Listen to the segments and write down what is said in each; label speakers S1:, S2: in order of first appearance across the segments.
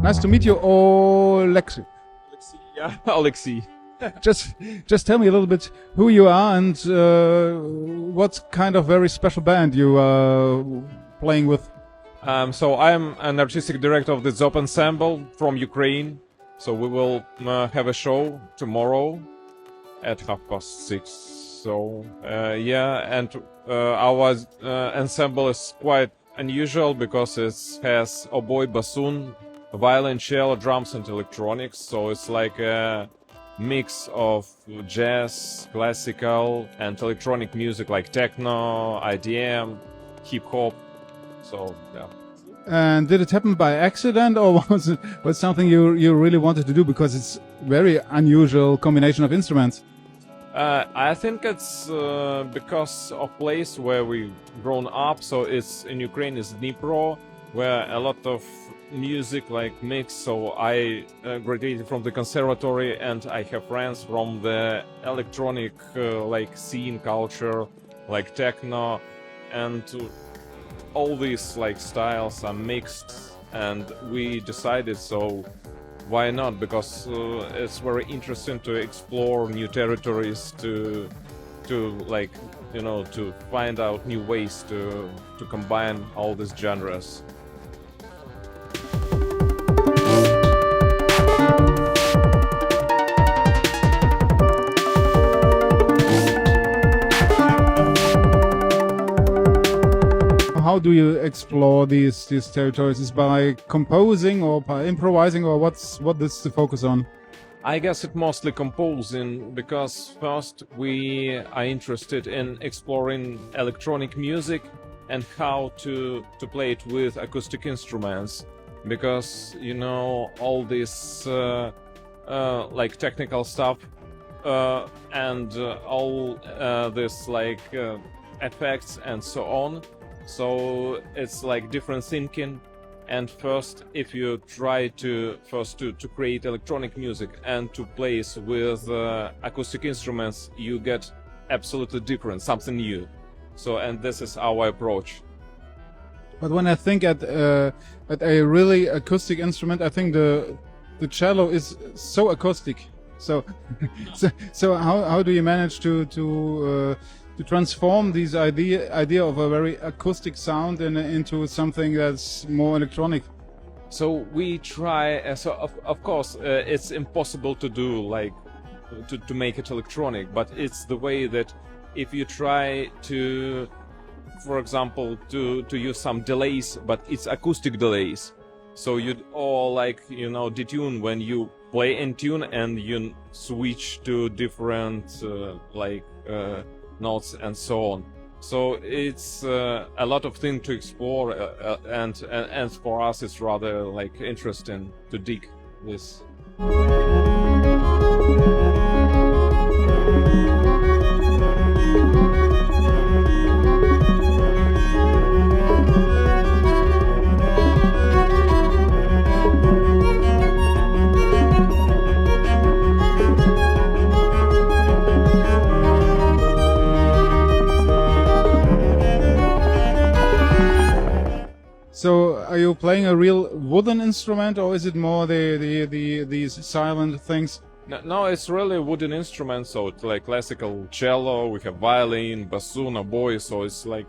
S1: Nice to meet you, Oleksii.
S2: Yeah, Oleksii.
S1: Just tell me a little bit who you are and what kind of very special band you are playing with.
S2: So I'm an artistic director of the JAZZthing ensemble from Ukraine. So we will have a show tomorrow at 6:30. So yeah, and our ensemble is quite unusual because it has oboe, bassoon, violin, cello, drums, and electronics. So it's like a mix of jazz, classical, and electronic music like techno, IDM, hip hop. So yeah.
S1: And did it happen by accident, or was something you really wanted to do, because it's very unusual combination of instruments?
S2: I think it's because of place where we grown up. So it's in Ukraine, is Dnipro, where a lot of music like mix. So I graduated from the conservatory, and I have friends from the electronic like scene culture, like techno, and all these like styles are mixed. And we decided, so why not? Because it's very interesting to explore new territories, to like, you know, to find out new ways to combine all these genres.
S1: How do you explore these territories? Is by composing or by improvising, or what is the focus on?
S2: I guess it mostly composing, because first we are interested in exploring electronic music and how to play it with acoustic instruments, because you know all this like technical stuff and all this like effects and so on. So it's like different thinking. And first, if you try to create electronic music and to play it with acoustic instruments, you get absolutely different, something new. So, and this is our approach.
S1: But when I think at a really acoustic instrument, I think the cello is so acoustic. So so how do you manage to transform this idea of a very acoustic sound into something that's more electronic?
S2: So we try. So of course it's impossible to do like to make it electronic, but it's the way that if you try to, for example, to use some delays, but it's acoustic delays. So you'd all like, you know, detune when you play in tune and you switch to different like notes and so on. So it's a lot of things to explore, and for us it's rather like interesting to dig this.
S1: So are you playing a real wooden instrument, or is it more these silent things?
S2: No, it's really a wooden instrument. So it's like classical cello, we have violin, bassoon, oboe. So it's like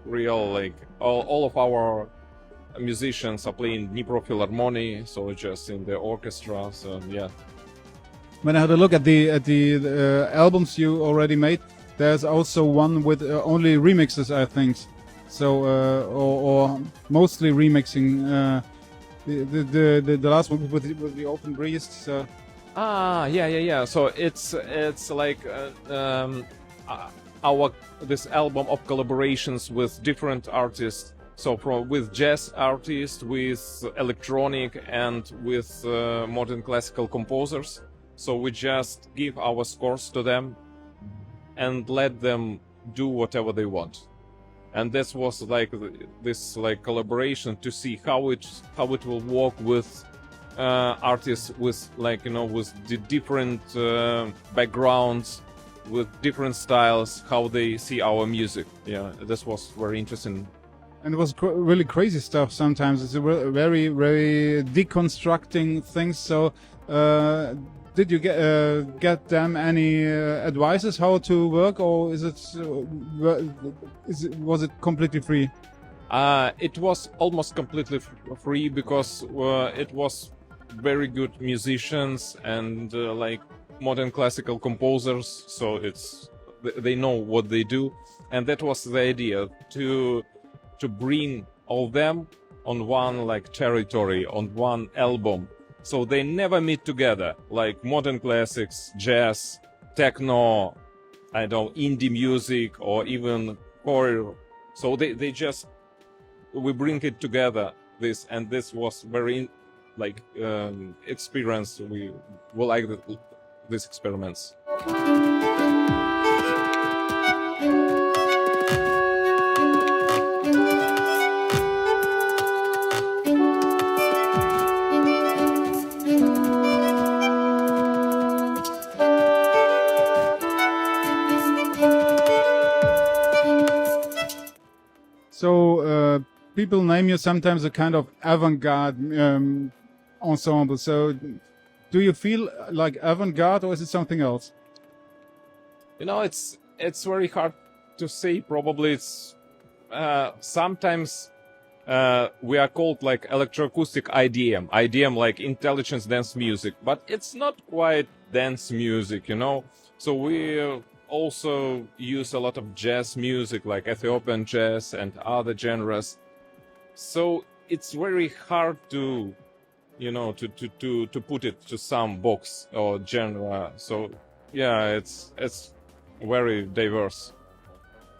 S2: real, like all of our musicians are playing Dnipro Philharmonic, so just in the orchestra. So yeah.
S1: When I had a look at the albums you already made, there's also one with only remixes, I think. So or mostly remixing. The last one with the Open Breeze. So.
S2: Yeah. So it's like our this album of collaborations with different artists. So with jazz artists, with electronic, and with modern classical composers. So we just give our scores to them and let them do whatever they want. And this was like this like collaboration to see how it will work with artists with, like, you know, with the different backgrounds, with different styles, how they see our music. Yeah, this was very interesting
S1: And it was really crazy stuff sometimes. It's a very, very deconstructing things. So, did you get them any advices how to work, or is it was it completely free?
S2: It was almost completely free because it was very good musicians and like modern classical composers. So they know what they do, and that was the idea to bring all them on one like territory, on one album, so they never meet together, like modern classics, jazz, techno, I don't know, indie music, or even horror. So they just, we bring it together, this, and this was very like experience. We like these experiments.
S1: So people name you sometimes a kind of avant-garde ensemble. So do you feel like avant-garde, or is it something else?
S2: You know, it's very hard to say. Probably it's sometimes we are called like electroacoustic IDM. IDM like intelligence dance music, but it's not quite dance music, you know. So we also use a lot of jazz music, like Ethiopian jazz and other genres. So it's very hard to, you know, to put it to some box or genre. So yeah, it's very diverse.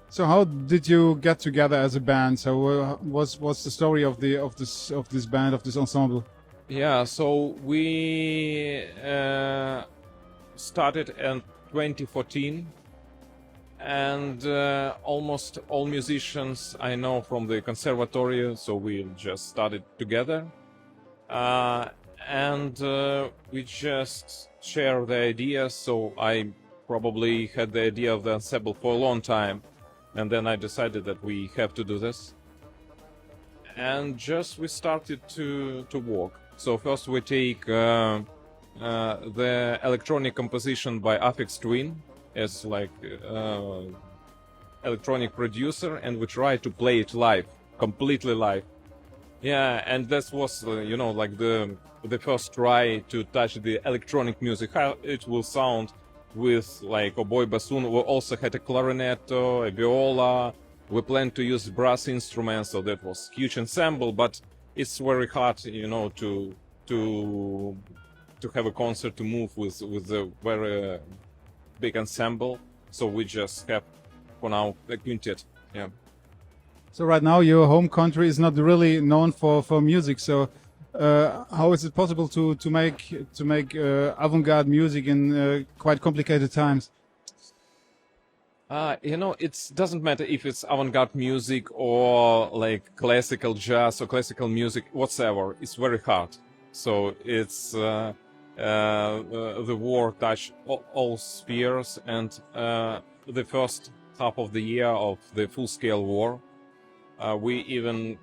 S1: So how did you get together as a band? So what's the story of this band, of this ensemble?
S2: Yeah, so we started in 2014, and almost all musicians I know from the conservatory, so we just started together, and we just share the ideas. So I probably had the idea of the ensemble for a long time, and then I decided that we have to do this, and just we started to work. So first we take the electronic composition by Aphex Twin as like electronic producer, and we try to play it live, completely live. Yeah, and that was you know, like the first try to touch the electronic music, how it will sound with like oboe, bassoon. We also had a clarinet, a viola. We planned to use brass instruments, so that was huge ensemble. But it's very hard, you know, to have a concert to move with a very big ensemble. So we just have for now a quintet. Yeah.
S1: So right now your home country is not really known for music. So how is it possible to make avant-garde music in quite complicated times?
S2: You know, it doesn't matter if it's avant-garde music or like classical jazz or classical music whatsoever. It's very hard. So it's the war touched all spheres, and the first half of the year of the full-scale war, we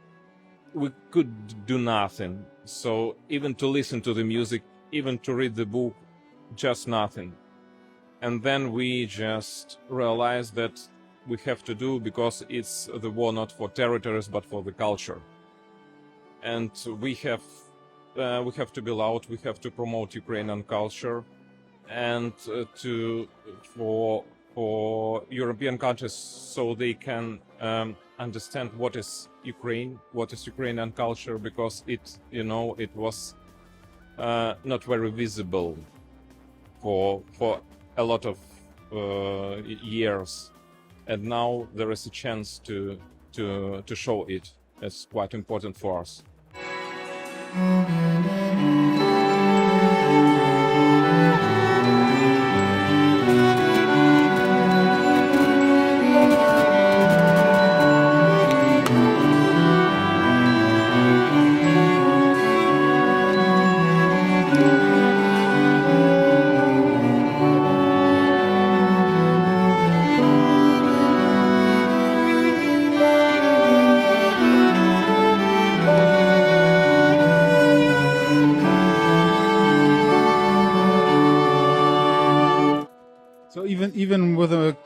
S2: could do nothing. So even to listen to the music, even to read the book, just nothing. And then we just realized that we have to do, because it's the war not for territories but for the culture. And we have to be loud. We have to promote Ukrainian culture, and for European countries, so they can understand what is Ukraine, what is Ukrainian culture, because it was not very visible for a lot of years, and now there is a chance to show it. It's quite important for us.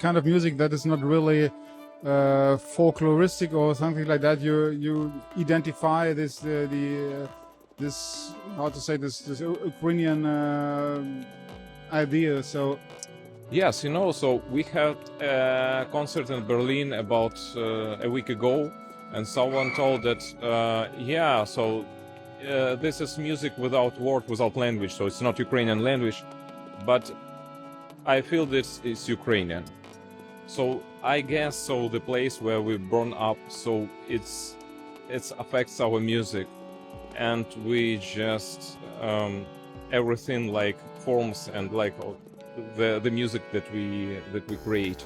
S1: kind of music that is not really folkloristic or something like that. You identify this this how to say this Ukrainian idea. So
S2: Yes, so we had a concert in Berlin about a week ago, and someone told that, this is music without word, without language, so it's not Ukrainian language, but I feel this is Ukrainian. So I guess so the place where we've grown up, so it affects our music, and we just everything like forms and like the music that we create.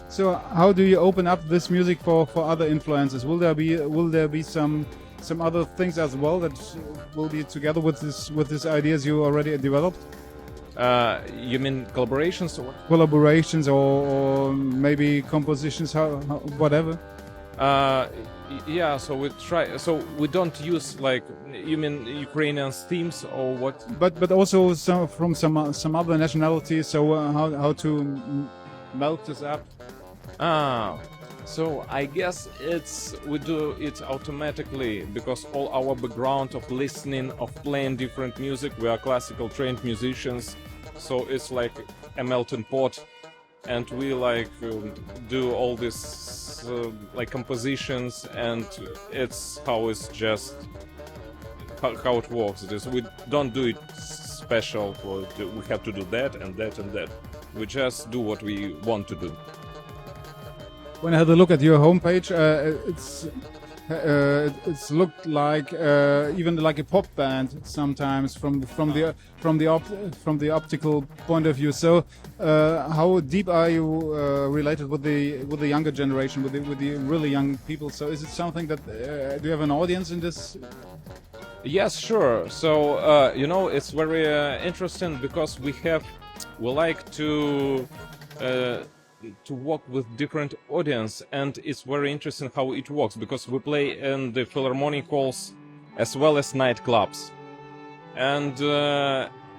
S1: So how do you open up this music for other influences? Will there be some other things as well that will be together with these ideas you already developed?
S2: You mean collaborations or what?
S1: Collaborations or maybe compositions, whatever.
S2: Yeah, so we try. So we don't use like, you mean Ukrainian themes or what?
S1: But also from some other nationalities. So how to melt this up?
S2: So I guess we do it automatically because all our background of listening, of playing different music, we are classical trained musicians, so it's like a melting pot, and we like do all this like compositions, and it's how it works. We don't do it special we have to do that and that and that. We just do what we want to do.
S1: When I had a look at your homepage, it's looked like even like a pop band sometimes from the optical point of view. So how deep are you related with the younger generation, with the really young people? So is it something that do you have an audience in this?
S2: Yes, sure. So it's very interesting because we like to work with different audience, and it's very interesting how it works because we play in the philharmonic halls as well as nightclubs, and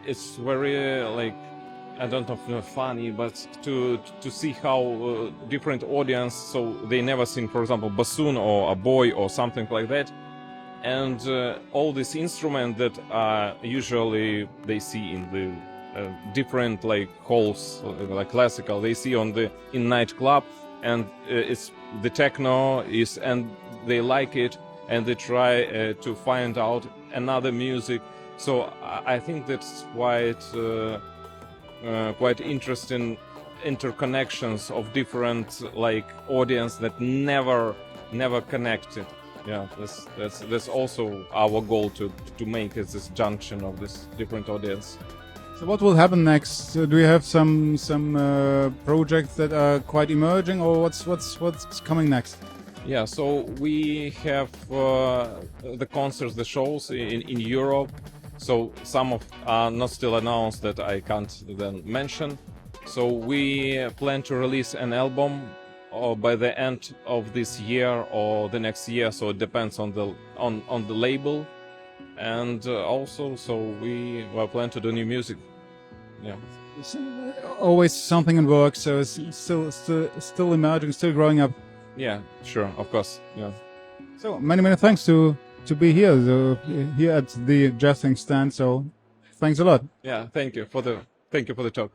S2: it's very like, I don't know if funny, but to see how different audience, so they never seen, for example, bassoon or a boy or something like that, and all these instruments that usually they see in the different like halls, like classical, they see in nightclub, and it's the techno is, and they like it, and they try to find out another music. So I think that's quite interesting interconnections of different like audience that never connected. Yeah, that's also our goal to make this junction of this different audience.
S1: So what will happen next? Do you have some projects that are quite emerging, or what's coming next?
S2: Yeah, so we have the concerts, the shows in Europe. So some are not still announced that I can't then mention. So we plan to release an album by the end of this year or the next year. So it depends on the label. And also, so we plan to do new music. Yeah,
S1: it's always something in work. So it's still emerging, still growing up.
S2: Yeah, sure, of course. Yeah.
S1: So many thanks to be here at the JAZZthing stand. So thanks a lot.
S2: Yeah, thank you for the talk.